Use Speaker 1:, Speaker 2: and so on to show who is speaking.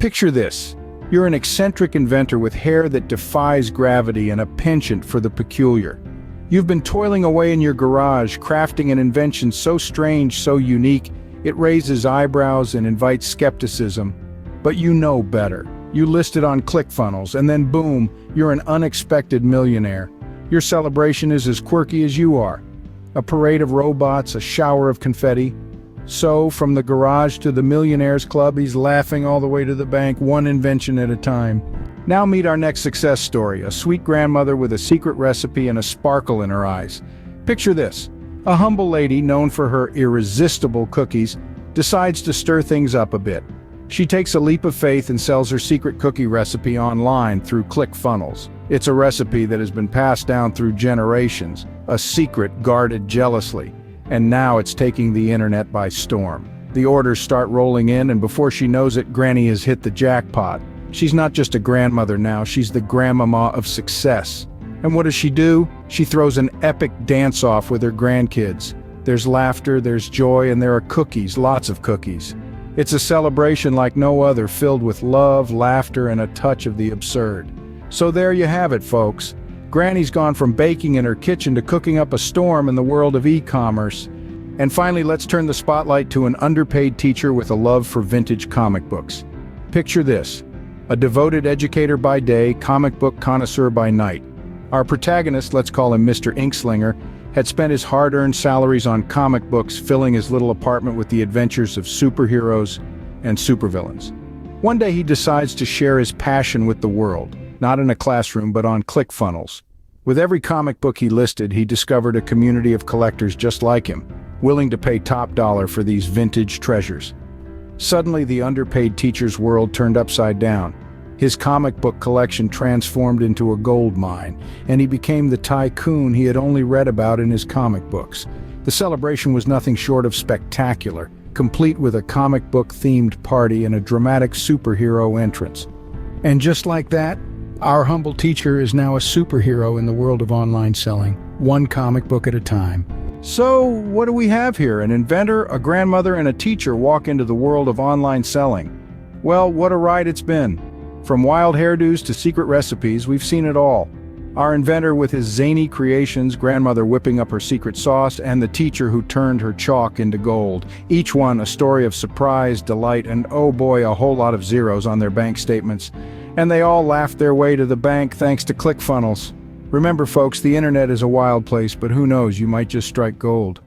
Speaker 1: Picture this. You're an eccentric inventor with hair that defies gravity and a penchant for the peculiar. You've been toiling away in your garage, crafting an invention so strange, so unique, it raises eyebrows and invites skepticism. But you know better. You list it on ClickFunnels, and then boom, you're an unexpected millionaire. Your celebration is as quirky as you are. A parade of robots, a shower of confetti. So, from the garage to the millionaires club, he's laughing all the way to the bank, one invention at a time. Now meet our next success story, a sweet grandmother with a secret recipe and a sparkle in her eyes. Picture this. A humble lady known for her irresistible cookies decides to stir things up a bit. She takes a leap of faith and sells her secret cookie recipe online through ClickFunnels. It's a recipe that has been passed down through generations, a secret guarded jealously, and now it's taking the internet by storm. The orders start rolling in, and before she knows it, Granny has hit the jackpot. She's not just a grandmother now, she's the grandmama of success. And what does she do? She throws an epic dance-off with her grandkids. There's laughter, there's joy, and there are cookies, lots of cookies. It's a celebration like no other, filled with love, laughter, and a touch of the absurd. So there you have it, folks. Granny's gone from baking in her kitchen to cooking up a storm in the world of e-commerce. And finally, let's turn the spotlight to an underpaid teacher with a love for vintage comic books. Picture this. A devoted educator by day, comic book connoisseur by night. Our protagonist, let's call him Mr. Inkslinger, had spent his hard-earned salaries on comic books, filling his little apartment with the adventures of superheroes and supervillains. One day he decides to share his passion with the world, not in a classroom but on ClickFunnels. With every comic book he listed, he discovered a community of collectors just like him, willing to pay top dollar for these vintage treasures. Suddenly, the underpaid teacher's world turned upside down. His comic book collection transformed into a gold mine, and he became the tycoon he had only read about in his comic books. The celebration was nothing short of spectacular, complete with a comic book-themed party and a dramatic superhero entrance. And just like that, our humble teacher is now a superhero in the world of online selling, one comic book at a time. So, what do we have here? An inventor, a grandmother, and a teacher walk into the world of online selling. Well, what a ride it's been. From wild hairdos to secret recipes, we've seen it all. Our inventor with his zany creations, grandmother whipping up her secret sauce, and the teacher who turned her chalk into gold. Each one a story of surprise, delight, and oh boy, a whole lot of zeros on their bank statements. And they all laughed their way to the bank thanks to ClickFunnels. Remember folks, the internet is a wild place, but who knows, you might just strike gold.